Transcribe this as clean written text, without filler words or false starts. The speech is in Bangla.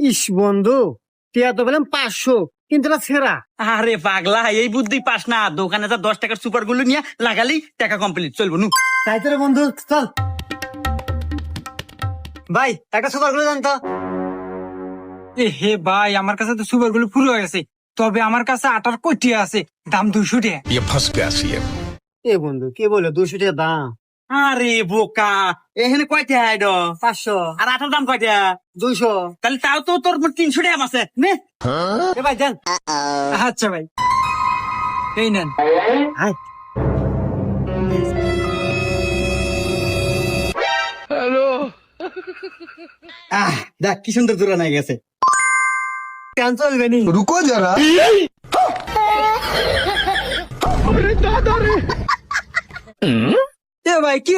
ইস বন্ধু, টিয়া তো বললাম 500, কিন্তু না ছেঁড়া। আরে পাগলা, এই বুদ্ধি পাস না। দোকানে যা 10 টাকার সুপার গুলো নিয়ে লাগালি টাকা কমপ্লিট, চলবো নু। তাই তো রে বন্ধু, চল ভাই একটা সুপার গুলো জানতো। হে ভাই, আমার কাছে তো সুপার গুলো পুরো হয়ে গেছে, তবে আমার কাছে আটার কটিয়া আছে, দাম 200 টাকা। ये फंस गया सीएम। এ বন্ধু কি বলে, 200 টাকা দাম। আরে বোকা, এখানে কয়টা আইড 500, আর আটার দাম কয়টা? 200। তাহলে তাও তো তোর 300 টাকা আছে নে। এ ভাই দেন। আচ্ছা ভাই, এই নেন। হাই দেখ কি সুন্দর দূরে নাই গেছে। কেন চলবে নি? रुको जरा। এ ভাই কি